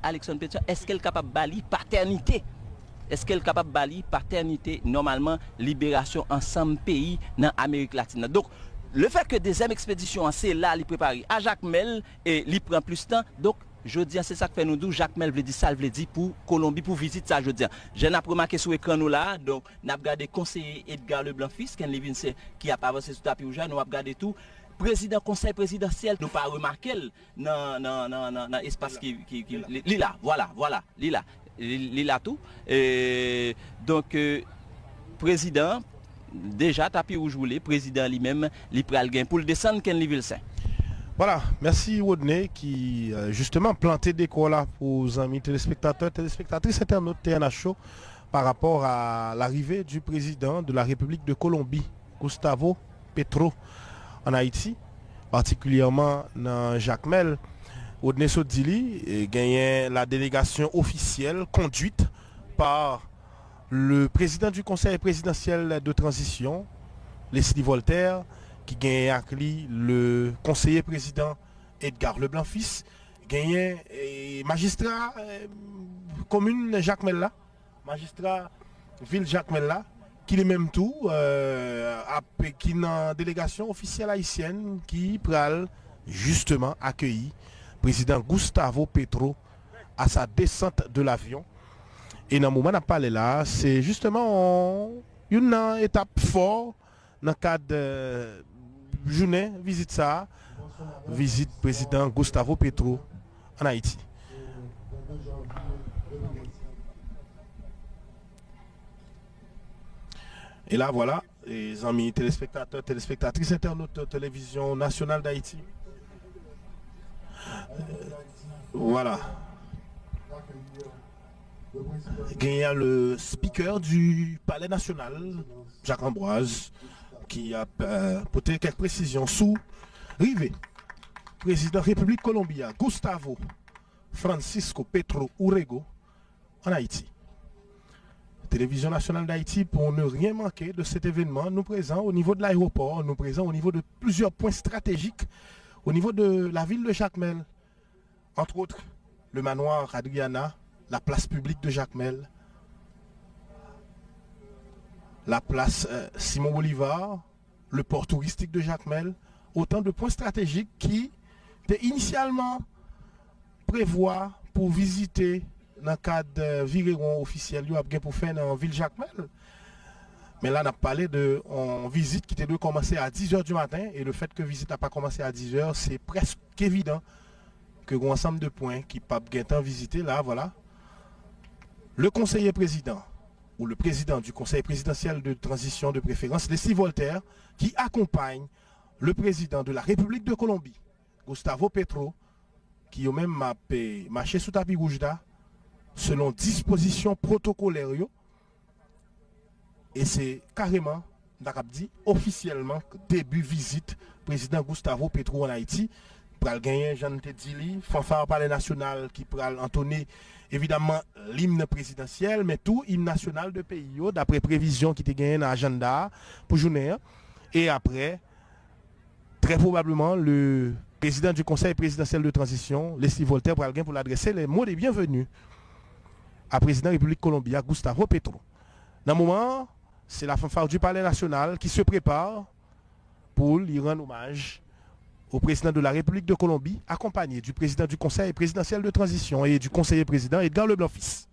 Alexandre Pétion, est-ce qu'elle est capable de bali paternité? Est-ce qu'elle est capable de bali paternité, normalement, libération ensemble pays dans l'Amérique latine? Donc, le fait que deuxième expédition, c'est là, il prépare à Jacques Mel et il prend plus de temps. Donc, je dis, c'est ça que fait nous deux. Jacques Mel veut dire ça, veut dire pour Colombie, pour visiter ça, je dis. Je n'ai pas remarqué sur l'écran nous là, donc, nous avons regardé conseiller Edgar Leblanc-Fils, qui a pas avancé sur le tapis rouge, nous avons regardé tout. Président conseil présidentiel, nous pas remarqué dans l'espace qui là, voilà, là tout. Et donc, président, déjà tapis rouge roulé, président lui-même, il pral gain pour le descendre Ken Vilsain. Voilà, merci Rodney qui justement planté des cours là pour les amis téléspectateurs, téléspectatrices, internautes TNA Show par rapport à l'arrivée du président de la République de Colombie, Gustavo Petro, en Haïti, particulièrement dans Jacques Mel. Rodney Sodili gagné la délégation officielle conduite par le président du conseil présidentiel de transition, Leslie Voltaire, qui gagne avec lui le conseiller président Edgar Leblanc-Fils, gagne magistrat commune Jacques Mella, magistrat ville Jacques Mella, qui est même tout, qui est une délégation officielle haïtienne qui pral justement accueilli président Gustavo Petro à sa descente de l'avion. Et dans le moment où on a parlé là, c'est justement une étape forte dans le cadre de journée, visite ça, visite président Gustavo Petro en Haïti. Et là, voilà, les amis téléspectateurs, téléspectatrices, internautes de télévision nationale d'Haïti. Voilà. Il y a le speaker du Palais national, Jacques Ambroise, qui a porté quelques précisions sous Rivé, président République Colombia, Gustavo Francisco Petro Urrego, en Haïti. Télévision nationale d'Haïti, pour ne rien manquer de cet événement, nous présents au niveau de l'aéroport, nous présents au niveau de plusieurs points stratégiques, au niveau de la ville de Jacques Mel, entre autres le manoir Adriana, la place publique de Jacques Mel, la place Simon Bolivar, le port touristique de Jacques Mel, autant de points stratégiques qui étaient initialement prévus pour visiter dans le cadre de viréron officiel pour faire dans la ville Jacques Mel. Mais là, on a parlé de visite qui devait commencer à 10h du matin et le fait que la visite n'a pas commencé à 10h, c'est presque évident que un ensemble de points qui peuvent être visités là, voilà. Le conseiller président ou le président du conseil présidentiel de transition de préférence, Leslie Voltaire, qui accompagne le président de la République de Colombie, Gustavo Petro, qui a même marché sous tapis rouge là, selon dispositions protocolaires. Et c'est carrément, dit, officiellement, début visite président Gustavo Petro en Haïti. Pral gagner Jean Tedili, fanfare palais national qui pral entonner évidemment l'hymne présidentiel, mais tout hymne national de pays, d'après prévision qui était gagné dans l'agenda pour journée. Et après, très probablement, le président du conseil présidentiel de transition, Leslie Voltaire, pral gagner pour l'adresser les mots de bienvenue à président de la République Colombia, Gustavo Petro. Dans le moment, c'est la fanfare du palais national qui se prépare pour lui rendre hommage au président de la République de Colombie, accompagné du président du conseil présidentiel de transition et du conseiller président Edgar Leblanc-Fils.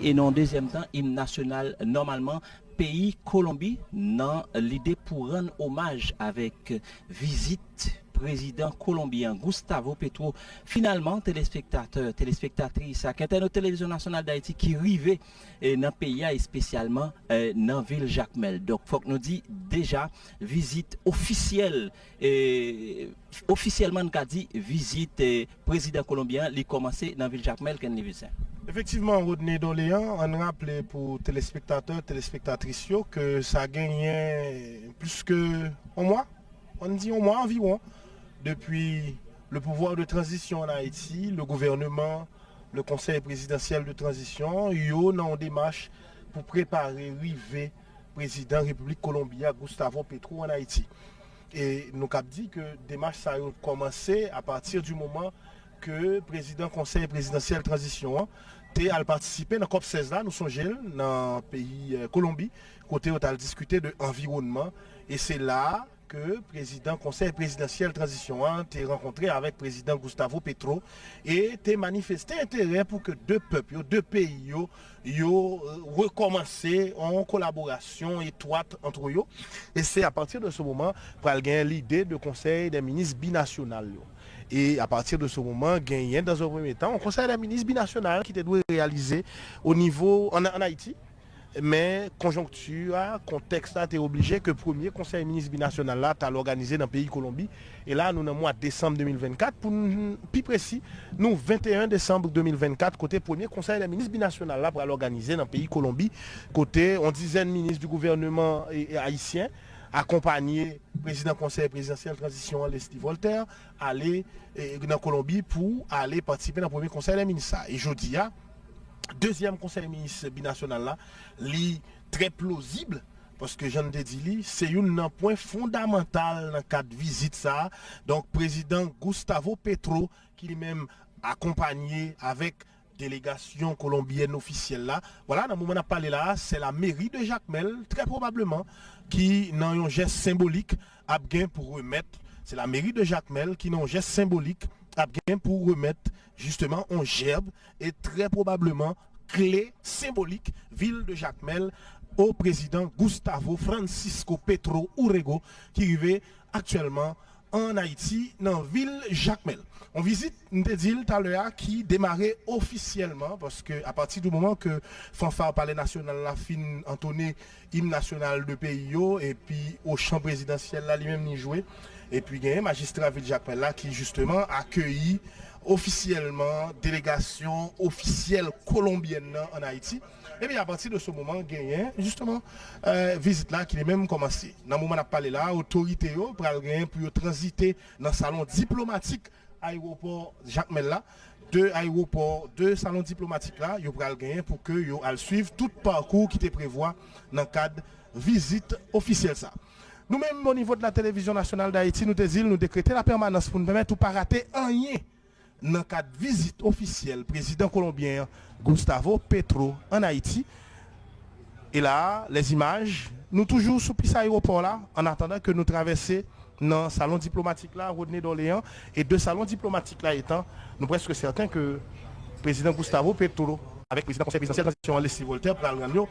Et non deuxième temps, hymne national normalement pays Colombie dans l'idée pour rendre hommage avec visite président colombien Gustavo Petro. Finalement, téléspectateurs, téléspectatrices, à notre télévision nationale d'Haïti qui arrivait dans le pays et spécialement dans la ville Jacmel. Donc, il faut que nous disions déjà visite officielle. Officiellement, nous avons dit visite président colombien, il a commencé dans la ville Jacmel. Effectivement, Rodney Doléan, on rappelé pour téléspectateurs, téléspectatrices que ça a gagné plus que un mois, on dit un mois environ, depuis le pouvoir de transition en Haïti, le gouvernement, le conseil présidentiel de transition, yo dans une démarche pour préparer l'arrivée président République Colombia Gustavo Petro en Haïti. Et nous avons dit que la démarche ça a commencé à partir du moment que le président conseil présidentiel de transition a participé dans la COP16 là, nous sommes dans le pays Colombie, côté où on a discuté de l'environnement. Et c'est là que le président conseil présidentiel de transition a rencontré avec le président Gustavo Petro et a manifesté intérêt pour que deux peuples, deux pays, recommencent en collaboration étroite entre eux. Et c'est à partir de ce moment qu'il y a l'idée de conseil des ministres binational. Et à partir de ce moment, gagné dans un premier temps un conseil des ministres binational qui doit réaliser au niveau en Haïti. Mais conjoncture, contexte, tu es obligé que le premier conseil des ministres binational là, tu as l'organisé dans le pays Colombie. Et là, nous, dans le mois de décembre 2024, pour plus précis, nous, 21 décembre 2024, côté premier conseil des ministres binational là, pour l'organiser dans le pays Colombie, côté on dizaine de ministres du gouvernement haïtien, accompagné président conseil présidentiel de transition Leslie Voltaire, aller dans Colombie pour aller participer dans le premier conseil des ministres. Et je dis, deuxième conseil des ministres binational là, li très plausible parce que j'en ai dit, c'est un point fondamental dans le cadre de visite ça. Donc président Gustavo Petro qui lui-même accompagné avec délégation colombienne officielle là. Voilà, dans le moment où on a parlé là, c'est la mairie de Jacmel, très probablement, qui n'a un geste symbolique à bien pour remettre. C'est la mairie de Jacmel qui n'a un geste symbolique à bien pour remettre justement un gerbe et très probablement clé symbolique ville de Jacmel au président Gustavo Francisco Petro Urrego qui vivait actuellement en Haïti, dans la ville Jacmel. On visite Ndedil tout à l'heure qui démarrait officiellement parce que à partir du moment que Fanfare Palais National la fin entonné hymne national de pays et puis au champ présidentiel là lui-même ni joué et puis il y a un magistrat ville Jacmel là qui justement accueilli officiellement délégation officielle colombienne en Haïti. Et bien à partir de ce moment, gagné justement visite là qui est même commencé. Dans le moment où on a parlé là, autorité pour transiter dans le salon diplomatique aéroport Jacmel là, deux aéroports, deux salons diplomatiques là, yo pral gagner pour que yo al suivre tout parcours qui te prévoit dans le cadre visite officielle ça. Nous-mêmes, au niveau de la télévision nationale d'Haïti, nous décrétons la permanence pour nous permettre de ne pas rater rien dans le cadre de visite officielle président colombien Gustavo Petro en Haïti. Et là, les images, nous toujours sous ce aéroport là, en attendant que nous traversions dans le salon diplomatique là, Rodney d'Orléans, et deux salons diplomatiques là étant, nous presque certains que le président Gustavo Petro, avec le président du conseil présidentiel de transition, Alexis Voltaire, pour